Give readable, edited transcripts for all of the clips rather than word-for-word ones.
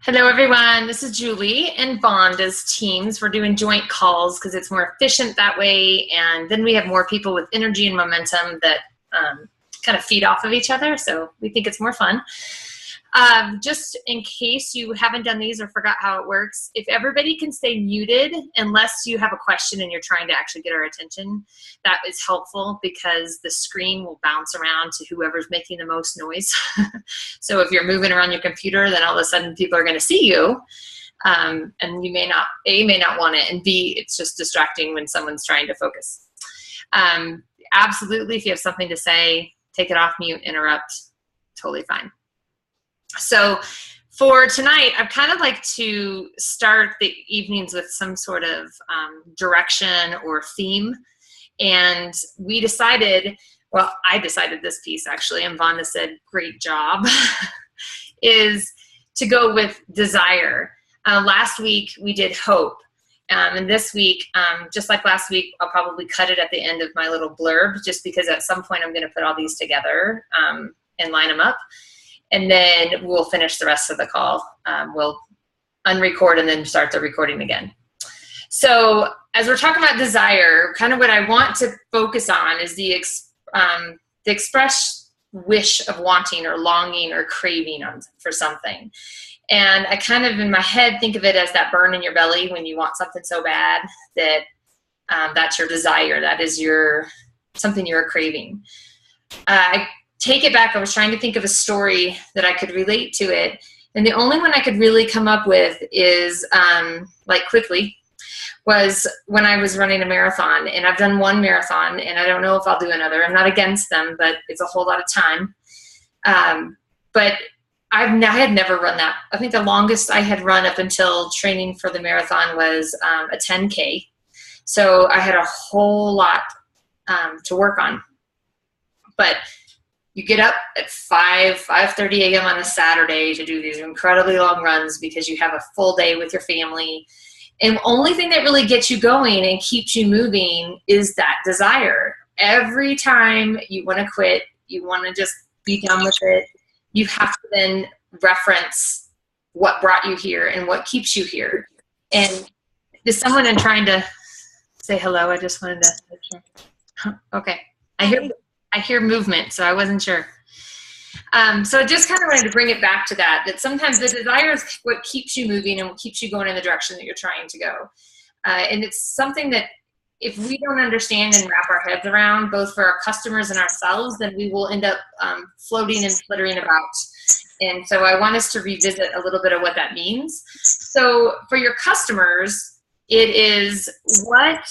Hello, everyone. This is Julie and Vonda's teams. We're doing joint calls because it's more efficient that way, and then we have more people with energy and momentum that kind of feed off of each other, so we think it's more fun. Just in case you haven't done these or forgot how it works, if everybody can stay muted unless you have a question and you're trying to actually get our attention, that is helpful because the screen will bounce around to whoever's making the most noise. So if you're moving around your computer, then all of a sudden people are going to see you, and you may not want it, and B, it's just distracting when someone's trying to focus. Absolutely, if you have something to say, take it off mute, interrupt, totally fine. So for tonight, I'd kind of like to start the evenings with some sort of direction or theme. And we decided, well, I decided this piece actually, and Vonda said, great job, is to go with desire. Last week we did hope. And this week, just like last week, I'll probably cut it at the end of my little blurb, just because at some point I'm going to put all these together and line them up. And then we'll finish the rest of the call. We'll unrecord and then start the recording again. So as we're talking about desire, kind of what I want to focus on is the express wish of wanting or longing or craving for something. And I kind of in my head think of it as that burn in your belly when you want something so bad that that's your desire. That is something you're craving. I take it back. I was trying to think of a story that I could relate to it. And the only one I could really come up with is, quickly, was when I was running a marathon. And I've done one marathon, and I don't know if I'll do another. I'm not against them, but it's a whole lot of time. But I had never run that. I think the longest I had run up until training for the marathon was a 10K. So I had a whole lot to work on. But you get up at 5:30 a.m. on a Saturday to do these incredibly long runs because you have a full day with your family. And the only thing that really gets you going and keeps you moving is that desire. Every time you want to quit, you want to just be done with it, you have to then reference what brought you here and what keeps you here. And is someone in trying to say hello? I just wanted to make sure. Okay. I hear movement, so I wasn't sure. So I just kind of wanted to bring it back to that sometimes the desire is what keeps you moving and what keeps you going in the direction that you're trying to go. And it's something that if we don't understand and wrap our heads around, both for our customers and ourselves, then we will end up floating and flittering about. And so I want us to revisit a little bit of what that means. So for your customers, it is what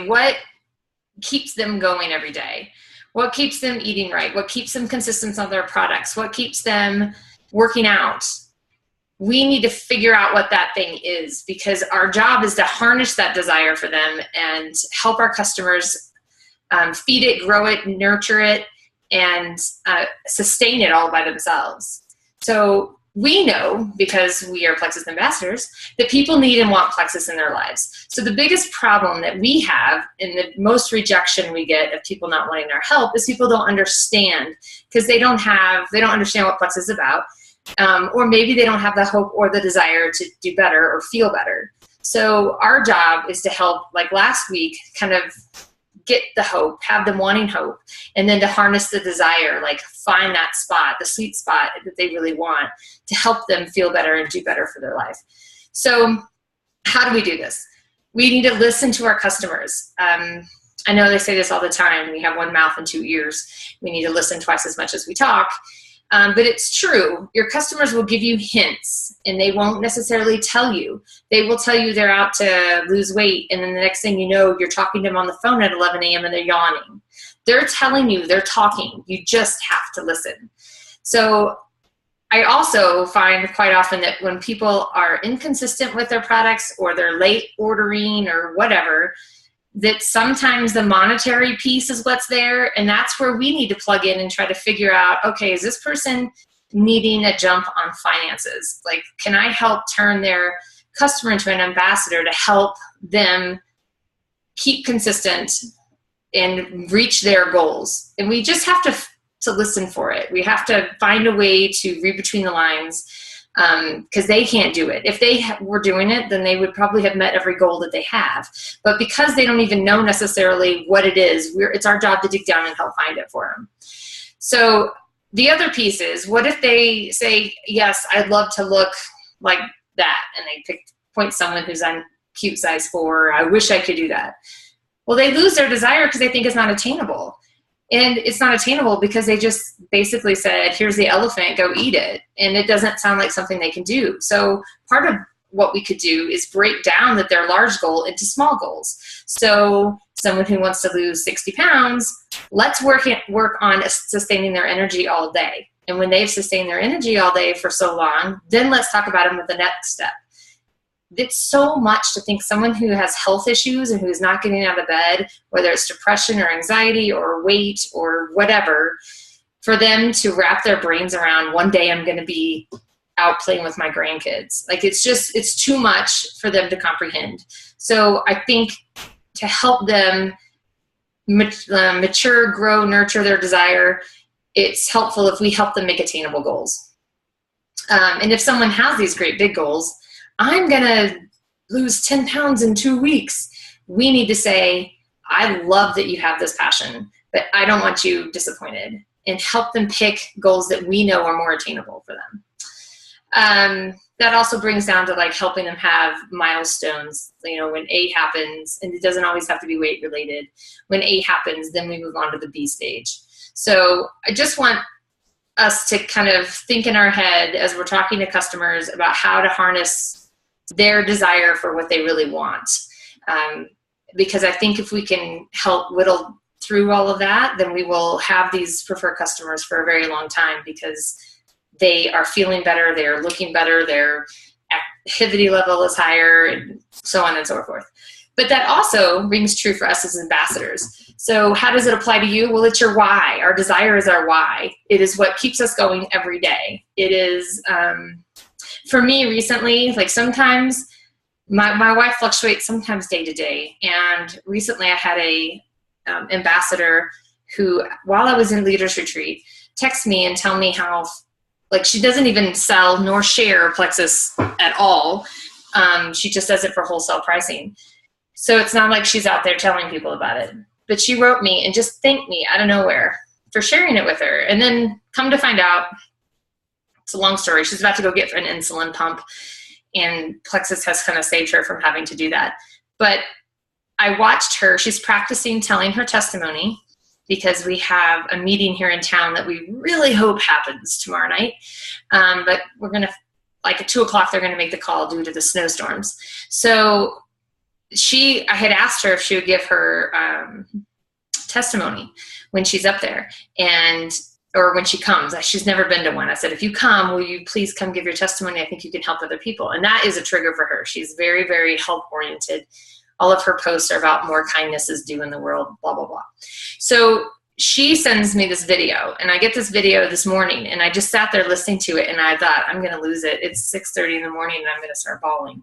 what keeps them going every day? What keeps them eating right? What keeps them consistent on their products? What keeps them working out? We need to figure out what that thing is, because our job is to harness that desire for them and help our customers feed it, grow it, nurture it, and sustain it all by themselves. So we know, because we are Plexus ambassadors, that people need and want Plexus in their lives. So the biggest problem that we have, and the most rejection we get of people not wanting our help, is people don't understand, because they don't understand what Plexus is about, or maybe they don't have the hope or the desire to do better or feel better. So our job is to help, like last week, kind of get the hope, have them wanting hope, and then to harness the desire, like find that spot, the sweet spot that they really want to help them feel better and do better for their life. So how do we do this? We need to listen to our customers. I know they say this all the time, we have one mouth and two ears. We need to listen twice as much as we talk. But it's true. Your customers will give you hints, and they won't necessarily tell you. They will tell you they're out to lose weight, and then the next thing you know, you're talking to them on the phone at 11 a.m. and they're yawning. They're telling you, they're talking. You just have to listen. So I also find quite often that when people are inconsistent with their products, or they're late ordering or whatever, that sometimes the monetary piece is what's there, and that's where we need to plug in and try to figure out, okay, is this person needing a jump on finances? Like, can I help turn their customer into an ambassador to help them keep consistent and reach their goals? And we just have to to listen for it. We have to find a way to read between the lines, because they can't do it. If they were doing it, then they would probably have met every goal that they have. But because they don't even know necessarily what it is, it's our job to dig down and help find it for them. So the other piece is, what if they say, yes, I'd love to look like that, and they point someone who's on cute size 4, I wish I could do that. Well, they lose their desire because they think it's not attainable. And it's not attainable because they just basically said, here's the elephant, go eat it. And it doesn't sound like something they can do. So part of what we could do is break down their large goal into small goals. So someone who wants to lose 60 pounds, let's work on sustaining their energy all day. And when they've sustained their energy all day for so long, then let's talk about them with the next step. It's so much to think someone who has health issues and who's not getting out of bed, whether it's depression or anxiety or weight or whatever, for them to wrap their brains around, one day I'm going to be out playing with my grandkids. Like, it's too much for them to comprehend. So I think to help them mature, grow, nurture their desire, it's helpful if we help them make attainable goals. And if someone has these great big goals, I'm going to lose 10 pounds in 2 weeks. We need to say, I love that you have this passion, but I don't want you disappointed, and help them pick goals that we know are more attainable for them. That also brings down to like helping them have milestones. You know, when A happens, and it doesn't always have to be weight related. When A happens, then we move on to the B stage. So I just want us to kind of think in our head as we're talking to customers about how to harness their desire for what they really want. Because I think if we can help whittle through all of that, then we will have these preferred customers for a very long time, because they are feeling better, they're looking better, their activity level is higher, and so on and so forth. But that also rings true for us as ambassadors. So how does it apply to you? Well, it's your why. Our desire is our why. It is what keeps us going every day. It is, for me recently, like sometimes my wife fluctuates sometimes day to day. And recently I had a ambassador who, while I was in Leaders Retreat, text me and tell me how, like, she doesn't even sell nor share Plexus at all. She just does it for wholesale pricing. So it's not like she's out there telling people about it. But she wrote me and just thanked me out of nowhere for sharing it with her. And then come to find out, it's a long story, she's about to go get an insulin pump, and Plexus has kind of saved her from having to do that. But I watched her, she's practicing telling her testimony, because we have a meeting here in town that we really hope happens tomorrow night. But we're going to, like at 2:00, they're going to make the call due to the snowstorms. So I had asked her if she would give her testimony when she's up there, or when she comes. She's never been to one. I said, if you come, will you please come give your testimony? I think you can help other people. And that is a trigger for her. She's very, very help-oriented. All of her posts are about more kindness is due in the world, blah, blah, blah. So she sends me this video, and I get this video this morning, and I just sat there listening to it, and I thought, I'm going to lose it. It's 6:30 in the morning, and I'm going to start bawling,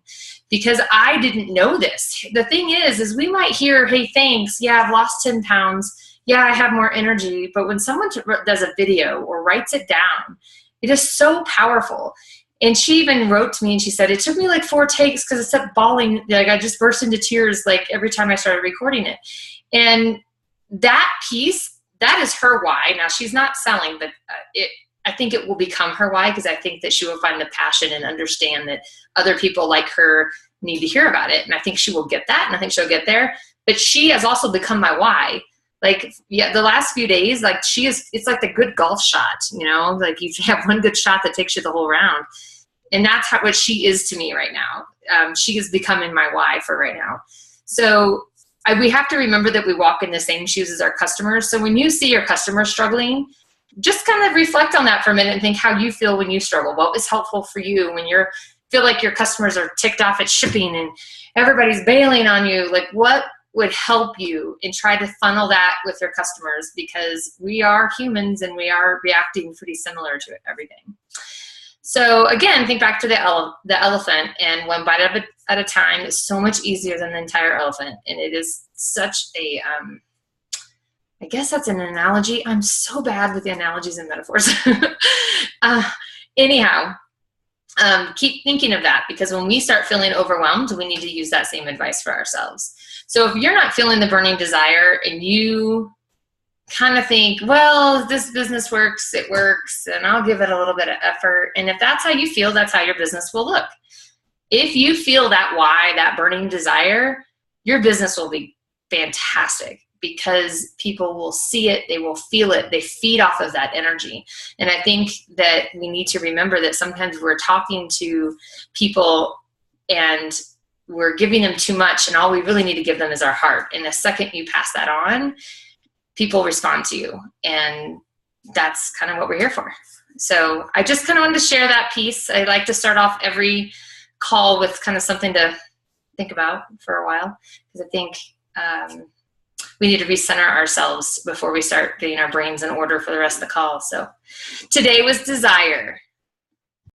because I didn't know this. The thing is we might hear, hey, thanks. Yeah, I've lost 10 pounds. Yeah, I have more energy. But when someone does a video or writes it down, it is so powerful. And she even wrote to me and she said, it took me like 4 takes because I kept bawling. Like, I just burst into tears like every time I started recording it. And that piece, that is her why. Now, she's not selling, but I think it will become her why, because I think that she will find the passion and understand that other people like her need to hear about it. And I think she will get that, and I think she'll get there. But she has also become my why. Like, yeah, the last few days, like, it's like the good golf shot, you know, like you have one good shot that takes you the whole round. And that's what she is to me right now. She is becoming my why for right now. So we have to remember that we walk in the same shoes as our customers. So when you see your customers struggling, just kind of reflect on that for a minute and think how you feel when you struggle. What was helpful for you when you feel like your customers are ticked off at shipping and everybody's bailing on you? Like, what would help you, and try to funnel that with your customers, because we are humans and we are reacting pretty similar to everything. So again, think back to the elephant, and one bite at a time is so much easier than the entire elephant. And it is such a I guess that's an analogy. I'm so bad with the analogies and metaphors. Anyhow, keep thinking of that, because when we start feeling overwhelmed, we need to use that same advice for ourselves. So if you're not feeling the burning desire and you kind of think, well, if this business works, it works, and I'll give it a little bit of effort. And if that's how you feel, that's how your business will look. If you feel that why, that burning desire, your business will be fantastic, because people will see it, they will feel it, they feed off of that energy. And I think that we need to remember that sometimes we're talking to people and we're giving them too much, and all we really need to give them is our heart. And the second you pass that on, people respond to you. And that's kind of what we're here for. So I just kind of wanted to share that piece. I like to start off every call with kind of something to think about for a while, because I think we need to recenter ourselves before we start getting our brains in order for the rest of the call. So today was desire.